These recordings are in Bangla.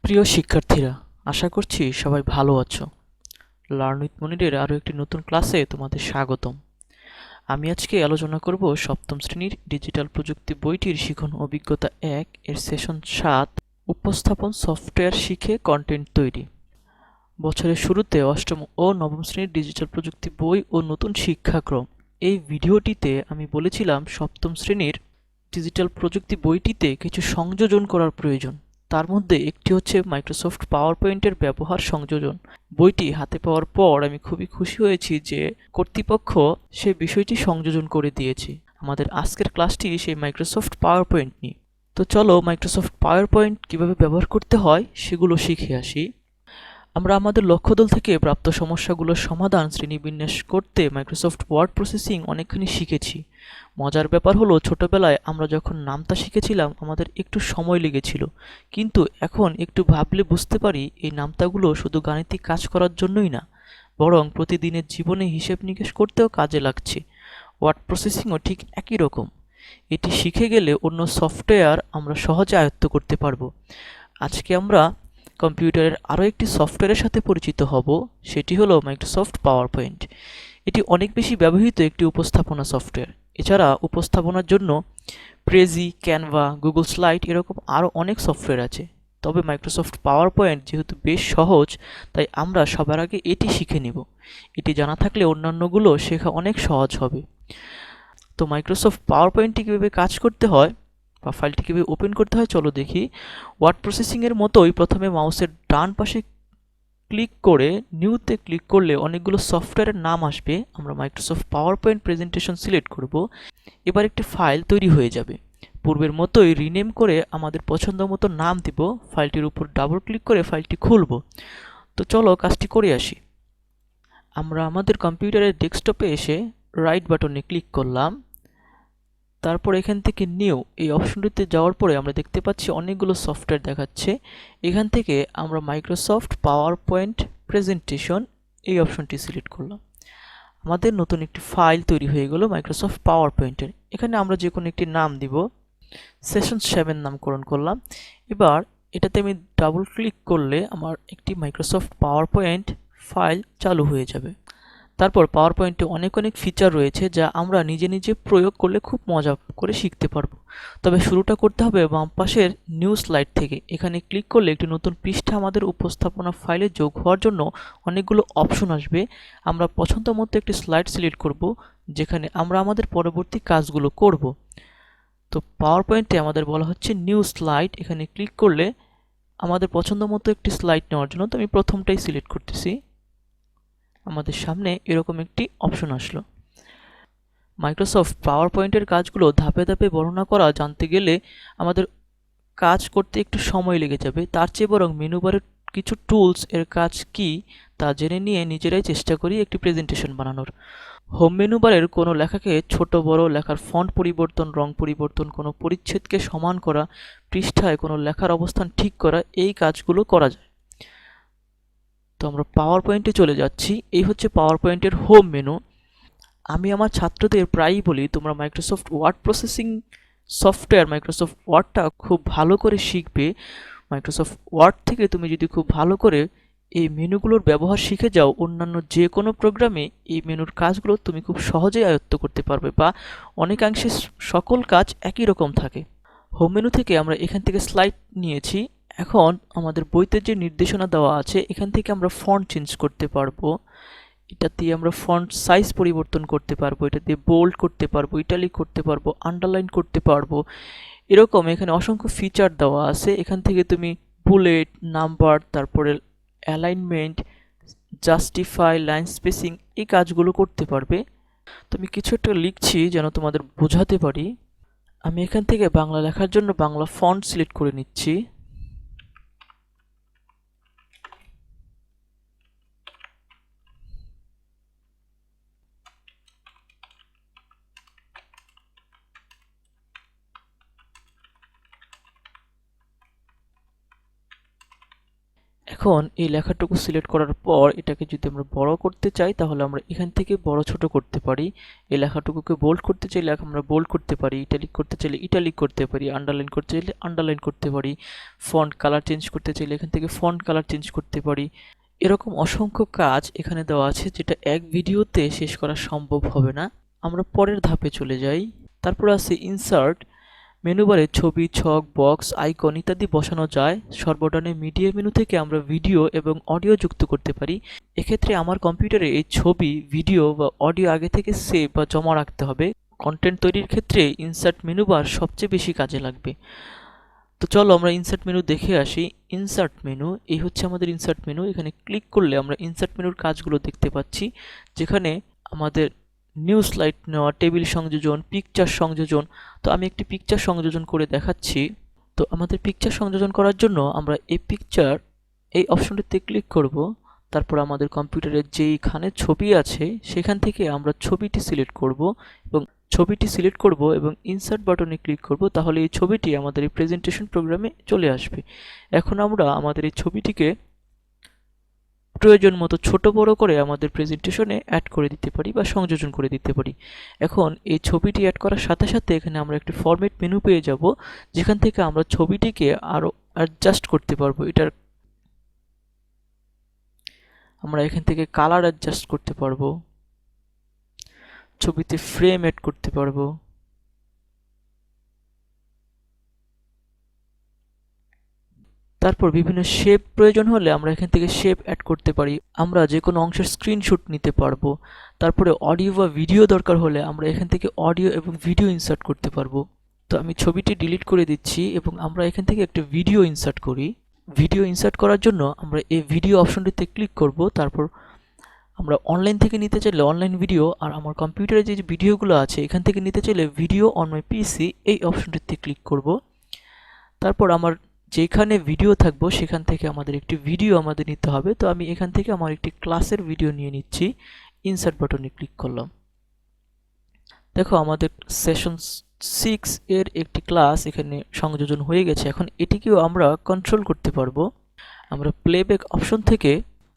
প্রিয় শিক্ষার্থীরা, আশা করছি সবাই ভালো আছো। লার্ন উইথ মনিরের আরও একটি নতুন ক্লাসে তোমাদের স্বাগতম। আমি আজকে আলোচনা করব সপ্তম শ্রেণীর ডিজিটাল প্রযুক্তি বইটির শিখন অভিজ্ঞতা 1 এর সেশন 7 উপস্থাপন সফটওয়্যার শিখে কন্টেন্ট তৈরি। বছরের শুরুতে অষ্টম ও নবম শ্রেণীর ডিজিটাল প্রযুক্তি বই ও নতুন শিক্ষাক্রম, এই ভিডিওটিতে আমি বলেছিলাম সপ্তম শ্রেণীর ডিজিটাল প্রযুক্তি বইটিতে কিছু সংযোজন করার প্রয়োজন। তার মধ্যে একটি হচ্ছে মাইক্রোসফট পাওয়ার পয়েন্টের ব্যবহার সংযোজন। বইটি হাতে পাওয়ার পর আমি খুবই খুশি হয়েছি যে কর্তৃপক্ষ সে বিষয়টি সংযোজন করে দিয়েছে। আমাদের আজকের ক্লাসটি সেই মাইক্রোসফট পাওয়ার পয়েন্ট নিয়ে। তো চলো মাইক্রোসফট পাওয়ার পয়েন্ট কীভাবে ব্যবহার করতে হয় সেগুলো শিখে আসি। আমরা আমাদের লক্ষ্যদল থেকে প্রাপ্ত সমস্যাগুলোর সমাধান শ্রেণীবিন্যাস করতে মাইক্রোসফট ওয়ার্ড প্রসেসিং অনেকখানি শিখেছি। মজার ব্যাপার হলো, ছোটবেলায় আমরা যখন নামতা শিখেছিলাম আমাদের একটু সময় লেগেছিল, কিন্তু এখন একটু ভাবলে বুঝতে পারি এই নামতাগুলো শুধু গাণিতিক কাজ করার জন্যই না, বরং প্রতিদিনের জীবনে হিসেব নিকেশ করতেও কাজে লাগছে। ওয়ার্ড প্রসেসিংও ঠিক একই রকম। এটি শিখে গেলে অন্য সফটওয়্যার আমরা সহজে আয়ত্ত করতে পারবো। আজকে আমরা কম্পিউটারের আরও একটি সফটওয়্যারের সাথে পরিচিত হব, সেটি হলো মাইক্রোসফট পাওয়ার পয়েন্ট। এটি অনেক বেশি ব্যবহৃত একটি উপস্থাপনা সফটওয়্যার। এছাড়া উপস্থাপনার জন্য প্রেজি, ক্যানভা, গুগল স্লাইড এরকম আরও অনেক সফটওয়্যার আছে। তবে মাইক্রোসফট পাওয়ার পয়েন্ট যেহেতু বেশ সহজ, তাই আমরা সবার আগে এটি শিখে নেব। এটি জানা থাকলে অন্যান্যগুলো শেখা অনেক সহজ হবে। তো মাইক্রোসফট পাওয়ার পয়েন্টটি কীভাবে কাজ করতে হয় বা ফাইলটি কীভাবে ওপেন করতে হয় চলো দেখি। ওয়ার্ড প্রসেসিংয়ের মতোই প্রথমে মাউসের ডান পাশে ক্লিক করে নিউতে ক্লিক করলে অনেকগুলো সফটওয়্যারের নাম আসবে। আমরা Microsoft power point presentation select করব। এবার একটি ফাইল তৈরি হয়ে যাবে। পূর্বের মতোই রিনেম করে আমাদের পছন্দ মতো নাম দিব। ফাইলটির উপর ডাবল ক্লিক করে ফাইলটি খুলব। তো চলো কাজটি করে আসি। আমরা আমাদের কম্পিউটারের ডেস্কটপে এসে রাইট বাটনে ক্লিক করলাম। তারপর এখান থেকে নিউ এই অপশনটিতে যাওয়ার পরে আমরা দেখতে পাচ্ছি অনেকগুলো সফটওয়্যার দেখাচ্ছে। এখান থেকে আমরা মাইক্রোসফট পাওয়ার পয়েন্ট প্রেজেন্টেশন এই অপশনটি সিলেক্ট করলাম। আমাদের নতুন একটি ফাইল তৈরি হয়ে গেল মাইক্রোসফট পাওয়ার পয়েন্টের। এখানে আমরা যে কোনো একটি নাম দিব, সেশন 7 নামকরণ করলাম। এবার এটাতে আমি ডাবল ক্লিক করলে আমার একটি মাইক্রোসফট পাওয়ার পয়েন্ট ফাইল চালু হয়ে যাবে। তারপর পাওয়ার পয়েন্টে অনেক ফিচার রয়েছে যা আমরা নিজে নিজে প্রয়োগ করলে খুব মজা করে শিখতে পারবো। তবে শুরুটা করতে হবে বাম পাশের নিউ স্লাইড থেকে। এখানে ক্লিক করলে একটি নতুন পৃষ্ঠা আমাদের উপস্থাপনা ফাইলে যোগ হওয়ার জন্য অনেকগুলো অপশন আসবে। আমরা পছন্দ মতো একটি স্লাইড সিলেক্ট করব, যেখানে আমরা আমাদের পরবর্তী কাজগুলো করব। তো পাওয়ার পয়েন্টে আমাদের বলা হচ্ছে নিউ স্লাইড। এখানে ক্লিক করলে আমাদের পছন্দ মতো একটি স্লাইড নেওয়ার জন্য তো আমি প্রথমটাই সিলেক্ট করতেছি। আমাদের সামনে এরকম একটি অপশন আসলো। মাইক্রোসফট পাওয়ার পয়েন্টের কাজগুলো ধাপে ধাপে বর্ণনা করা জানতে গেলে আমাদের কাজ করতে একটু সময় লেগে যাবে। তার চেয়ে বরং মেনু বারের কিছু টুলস এর কাজ কি তা জেনে নিয়ে নিজেরাই চেষ্টা করি একটি প্রেজেন্টেশন বানানোর। হোম মেনু বারের কোনো লেখাকে ছোট বড়, লেখার ফন্ট পরিবর্তন, রং পরিবর্তন, কোনো পরিচ্ছেদকে সমান করা, পৃষ্ঠায় কোনো লেখার অবস্থান ঠিক করা, এই কাজগুলো করা যায়। তো আমরা পাওয়ার পয়েন্টে চলে যাচ্ছি। এই হচ্ছে পাওয়ার পয়েন্টের হোম মেনু। আমি আমার ছাত্রদের প্রায়ই বলি, তোমরা Microsoft Word processing software Microsoft ওয়ার্ডটা খুব ভালো করে শিখবে। মাইক্রোসফট ওয়ার্ড থেকে তুমি যদি খুব ভালো করে এই মেনুগুলোর ব্যবহার শিখে যাও, অন্যান্য যে কোনো প্রোগ্রামে এই মেনুর কাজগুলো তুমি খুব সহজেই আয়ত্ত করতে পারবে, বা অনেকাংশে সকল কাজ একই রকম থাকে। হোম মেনু থেকে আমরা এখান থেকে স্লাইড নিয়েছি। এখন আমাদের বইতে যে নির্দেশনা দেওয়া আছে এখান থেকে আমরা ফন্ট চেঞ্জ করতে পারবো। এটা দিয়ে আমরা ফন্ট সাইজ পরিবর্তন করতে পারবো, এটা দিয়ে বোল্ড করতে পারবো, ইটালিক করতে পারবো, আন্ডারলাইন করতে পারবো। এরকম এখানে অসংখ্য ফিচার দেওয়া আছে। এখান থেকে তুমি বুলেট, নাম্বার, তারপরে অ্যালাইনমেন্ট, জাস্টিফাই, লাইন স্পেসিং এই কাজগুলো করতে পারবে। তুমি কিছু একটা লিখছি যেন তোমাদের বোঝাতে পারি। আমি এখান থেকে বাংলা লেখার জন্য বাংলা ফন্ট সিলেক্ট করে নিচ্ছি। এখন এই লেখাটুকু সিলেক্ট করার পর এটাকে যদি আমরা বড় করতে চাই তাহলে আমরা এখান থেকে বড় ছোট করতে পারি। এই লেখাটুকুকে বোল্ড করতে চাইলে আমরা বোল্ড করতে পারি, ইটালিক করতে চাইলে ইটালিক করতে পারি, আন্ডারলাইন করতে চাইলে আন্ডারলাইন করতে পারি, ফন্ট কালার চেঞ্জ করতে চাইলে এখান থেকে ফন্ট কালার চেঞ্জ করতে পারি। এরকম অসংখ্য কাজ এখানে দেওয়া আছে যেটা এক ভিডিওতে শেষ করা সম্ভব হবে না। আমরা পরের ধাপে চলে যাই। তারপর আছে ইনসার্ট। মেনুবারে ছবি, ছক, বক্স, আইকন ইত্যাদি বসানো যায়। সর্বডানে মিডিয়া মেনু থেকে আমরা ভিডিও এবং অডিও যুক্ত করতে পারি। এক্ষেত্রে আমার কম্পিউটারে এই ছবি, ভিডিও বা অডিও আগে থেকে সেভ বা জমা রাখতে হবে। কন্টেন্ট তৈরির ক্ষেত্রে ইনসার্ট মেনুবার সবচেয়ে বেশি কাজে লাগবে। তো চলো আমরা ইনসার্ট মেনু দেখে আসি। ইনসার্ট মেনু, এই হচ্ছে আমাদের ইনসার্ট মেনু। এখানে ক্লিক করলে আমরা ইনসার্ট মেনুর কাজগুলো দেখতে পাচ্ছি, যেখানে আমাদের নিউ স্লাইড নেওয়া, টেবিল সংযোজন, পিকচার সংযোজন। তো আমি একটি পিকচার সংযোজন করে দেখাচ্ছি। তো আমাদের পিকচার সংযোজন করার জন্য আমরা এই অপশনটিতে ক্লিক করব। তারপর আমাদের কম্পিউটারের যেইখানে ছবি আছে সেখান থেকে আমরা ছবিটি সিলেক্ট করব এবং ইনসার্ট বাটনে ক্লিক করব। তাহলে এই ছবিটি আমাদের এই প্রেজেন্টেশন প্রোগ্রামে চলে আসবে। এখন আমরা আমাদের এই ছবিটিকে প্রয়োজন মতো ছোট বড় করে আমাদের প্রেজেন্টেশনে অ্যাড করে দিতে পারি বা সংযোজন করে দিতে পারি। এখন এই ছবিটি অ্যাড করার সাথে সাথে এখানে আমরা একটি ফরম্যাট মেনু পেয়ে যাব, যেখান থেকে আমরা ছবিটিকে আরও অ্যাডজাস্ট করতে পারবো। আমরা এখান থেকে কালার অ্যাডজাস্ট করতে পারবো, ছবিতে ফ্রেম অ্যাড করতে পারবো। তারপর বিভিন্ন শেপ প্রয়োজন হলে আমরা এখান থেকে শেপ অ্যাড করতে পারি। আমরা যে কোনো অংশের স্ক্রিনশট নিতে পারবো। তারপরে অডিও বা ভিডিও দরকার হলে আমরা এখান থেকে অডিও এবং ভিডিও ইনসার্ট করতে পারবো। তো আমি ছবিটি ডিলিট করে দিচ্ছি এবং আমরা এখান থেকে একটা ভিডিও ইনসার্ট করি। ভিডিও ইনসার্ট করার জন্য আমরা এই ভিডিও অপশনটিতে ক্লিক করব। তারপর আমরা অনলাইন থেকে নিতে চাইলে অনলাইন ভিডিও, আর আমার কম্পিউটারে যে ভিডিওগুলো আছে এখান থেকে নিতে চাইলে ভিডিও অন মাই পিসি এই অপশনটিতে ক্লিক করব। তারপর আমার যেখানে ভিডিও থাকবো সেখান থেকে আমাদের একটি ভিডিও নিতে হবে। তো আমি এখান থেকে আমার একটি ক্লাসের ভিডিও নিয়ে নিচ্ছি। ইনসার্ট বাটনে ক্লিক করলাম। দেখো আমাদের সেশন 6 এর একটি ক্লাস এখানে সংযোজন হয়ে গেছে। এখন এটিকেও আমরা কন্ট্রোল করতে পারবো। আমরা প্লেব্যাক অপশন থেকে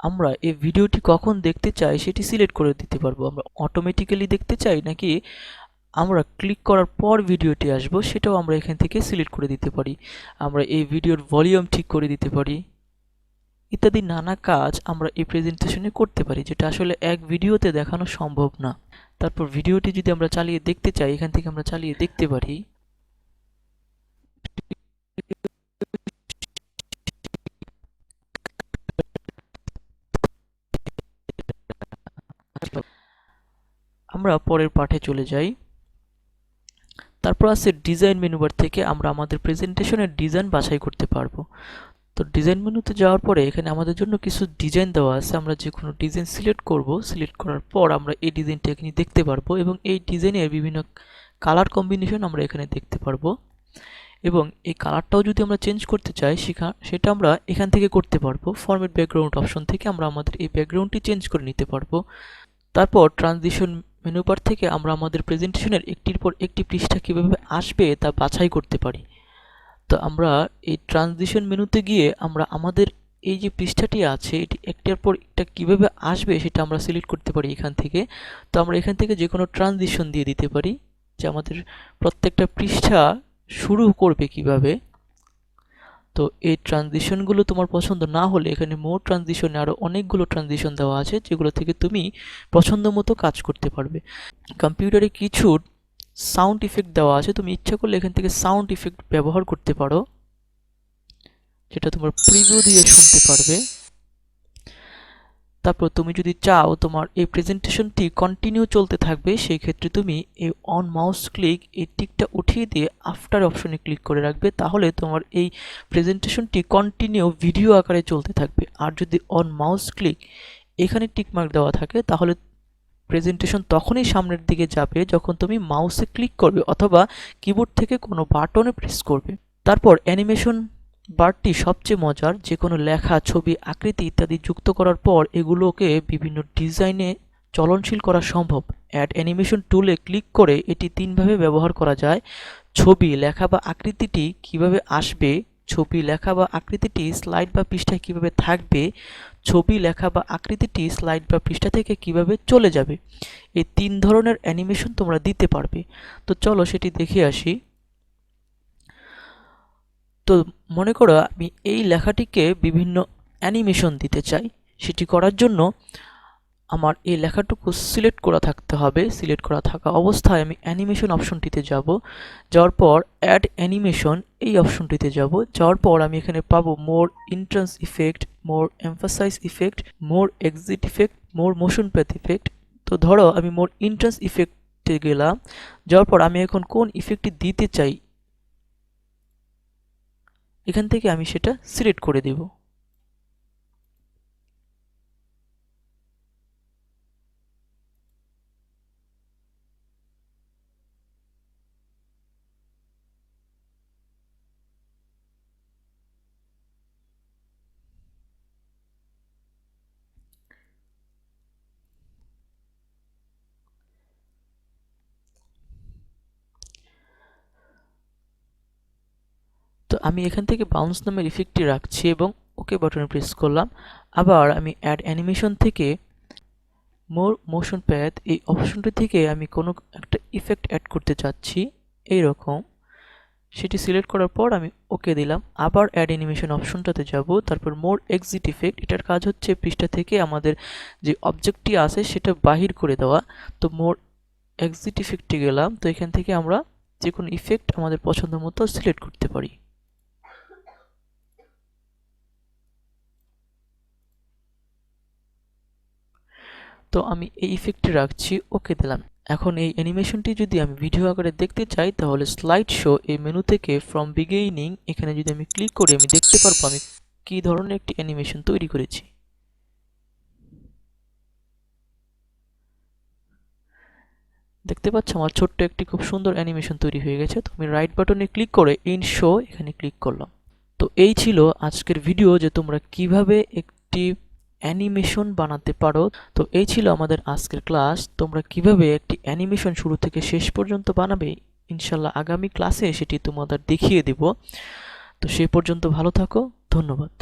আমরা এই ভিডিওটি কখন দেখতে চাই সেটি সিলেক্ট করে দিতে পারবো। আমরা অটোমেটিক্যালি দেখতে চাই নাকি আমরা ক্লিক করার পর ভিডিওটি আসবো সেটাও আমরা এখান থেকে সিলেক্ট করে দিতে পারি। আমরা এই ভিডিওর ভলিউম ঠিক করে দিতে পারি ইত্যাদি নানা কাজ আমরা এই প্রেজেন্টেশনে করতে পারি, যেটা আসলে এক ভিডিওতে দেখানো সম্ভব না। তারপর ভিডিওটি যদি আমরা চালিয়ে দেখতে চাই এখান থেকে আমরা চালিয়ে দেখতে পারি। আমরা পরের পাঠে চলে যাই। তারপর আছে ডিজাইন মেনুবার থেকে আমরা আমাদের প্রেজেন্টেশনের ডিজাইন বাছাই করতে পারবো। তো ডিজাইন মেনুতে যাওয়ার পরে এখানে আমাদের জন্য কিছু ডিজাইন দেওয়া আছে। আমরা যে কোনো ডিজাইন সিলেক্ট করব। সিলেক্ট করার পর আমরা এই ডিজাইনটা এখানে দেখতে পারবো এবং এই ডিজাইনের বিভিন্ন কালার কম্বিনেশন আমরা এখানে দেখতে পারবো। এবং এই কালারটাও যদি আমরা চেঞ্জ করতে চাই সেটা আমরা এখান থেকে করতে পারবো। ফরম্যাট ব্যাকগ্রাউন্ড অপশন থেকে আমরা আমাদের এই ব্যাকগ্রাউন্ডটি চেঞ্জ করে নিতে পারবো। তারপর ট্রানজিশন মেনু বার থেকে আমরা আমাদের প্রেজেন্টেশনের একটির পর একটি পৃষ্ঠা কীভাবে আসবে তা বাছাই করতে পারি। তো আমরা এই ট্রানজিশন মেনুতে গিয়ে আমরা আমাদের এই যে পৃষ্ঠাটি আছে এটি একটার পর একটা কীভাবে আসবে সেটা আমরা সিলেক্ট করতে পারি এখান থেকে। তো আমরা এখান থেকে যে কোনো ট্রানজিশন দিয়ে দিতে পারি যে আমাদের প্রত্যেকটা পৃষ্ঠা শুরু করবে কিভাবে। তো এই ট্রানজিশনগুলো তোমার পছন্দ না হলে এখানে মোর ট্রানজিশনে আরও অনেকগুলো ট্রানজিশন দেওয়া আছে যেগুলো থেকে তুমি পছন্দ মতো কাজ করতে পারবে। কম্পিউটারে কিছু সাউন্ড ইফেক্ট দেওয়া আছে, তুমি ইচ্ছা করলে এখান থেকে সাউন্ড ইফেক্ট ব্যবহার করতে পারো, যেটা তোমার প্রিভিউ দিয়ে শুনতে পারবে। তারপর তুমি যদি চাও তোমার এই প্রেজেন্টেশনটি কন্টিনিউ চলতে থাকবে, সেই ক্ষেত্রে তুমি এই অন মাউস ক্লিক এই টিকটা উঠিয়ে দিয়ে আফটার অপশনে ক্লিক করে রাখবে, তাহলে তোমার এই প্রেজেন্টেশনটি কন্টিনিউ ভিডিও আকারে চলতে থাকবে। আর যদি অন মাউস ক্লিক এখানে টিকমার্ক দেওয়া থাকে তাহলে প্রেজেন্টেশন তখনই সামনের দিকে যাবে যখন তুমি মাউসে ক্লিক করবে অথবা কিবোর্ড থেকে কোনো বাটনে প্রেস করবে। তারপর অ্যানিমেশন বারটি সবচেয়ে মজার। যে কোনো লেখা, ছবি, আকৃতি ইত্যাদি যুক্ত করার পর এগুলোকে বিভিন্ন ডিজাইনে চলনশীল করা সম্ভব। অ্যাড অ্যানিমেশন টুলে ক্লিক করে এটি তিনভাবে ব্যবহার করা যায়। ছবি, লেখা বা আকৃতিটি কিভাবে আসবে ছবি লেখা বা আকৃতিটি স্লাইড বা পৃষ্ঠায় কিভাবে থাকবে, ছবি লেখা বা আকৃতিটি স্লাইড বা পৃষ্ঠা থেকে কিভাবে চলে যাবে। এই 3 ধরনের অ্যানিমেশন তোমরা দিতে পারবে। তো চলো সেটি দেখে আসি। তো মনে করো আমি এই লেখাটিকে বিভিন্ন অ্যানিমেশন দিতে চাই। সেটি করার জন্য আমার এই লেখাটুকু সিলেক্ট করা থাকতে হবে। সিলেক্ট করা থাকা অবস্থায় আমি অ্যানিমেশন অপশনটিতে যাব। যাওয়ার পর অ্যাড অ্যানিমেশন এই অপশনটিতে যাব। যাওয়ার পর আমি এখানে পাবো মোর ইন্ট্রান্স ইফেক্ট, মোর এমফাসাইজ ইফেক্ট, মোর এক্সিট ইফেক্ট, মোর মোশন প্যাথ ইফেক্ট। তো ধরো আমি মোর ইন্ট্রান্স ইফেক্টে গেলাম। যাওয়ার পর আমি এখন কোন ইফেক্টটি দিতে চাই এখান থেকে আমি সেটা সিলেক্ট করে দেব। তো আমি এখান থেকে বাউন্স নামের ইফেক্টটি রাখছি এবং ওকে বাটনে প্রেস করলাম। আবার আমি অ্যাড অ্যানিমেশন থেকে মোর মোশন প্যাথ এই অপশনটি থেকে আমি কোনো একটা ইফেক্ট অ্যাড করতে চাচ্ছি এই রকম। সেটি সিলেক্ট করার পর আমি ওকে দিলাম। আবার অ্যাড অ্যানিমেশন অপশনটাতে যাব। তারপর মোর এক্সিট ইফেক্ট, এটার কাজ হচ্ছে পৃষ্ঠা থেকে আমাদের যে অবজেক্টটি আছে সেটা বাহির করে দেওয়া। তো মোর এক্সিট ইফেক্টে গেলাম। তো এখান থেকে আমরা যে কোনো ইফেক্ট আমাদের পছন্দ মতো সিলেক্ট করতে পারি। তো আমি এই ইফেক্টটি রাখছি, ওকে দিলাম। এখন এই অ্যানিমেশনটি যদি আমি ভিডিও আকারে দেখতে চাই তাহলে স্লাইড শো এই মেনু থেকে ফ্রম বিগিনিং এখানে যদি আমি ক্লিক করি আমি দেখতে পারবো আমি কি ধরনের একটি অ্যানিমেশন তৈরি করেছি। দেখতে পাচ্ছ আমার ছোট্ট একটি খুব সুন্দর অ্যানিমেশন তৈরি হয়ে গেছে। তো আমি রাইট বাটনে ক্লিক করে ইন শো এখানে ক্লিক করলাম। তো এই ছিল আজকের ভিডিও যে তোমরা কিভাবে একটি অ্যানিমেশন বানাতে পারো। তো এই ছিল আমাদের আজকের ক্লাস। তোমরা কিভাবে একটি অ্যানিমেশন শুরু থেকে শেষ পর্যন্ত বানাবে ইনশাল্লাহ আগামী ক্লাসে সেটি তোমাদের দেখিয়ে দেব। তো সেই পর্যন্ত ভালো থাকো, ধন্যবাদ।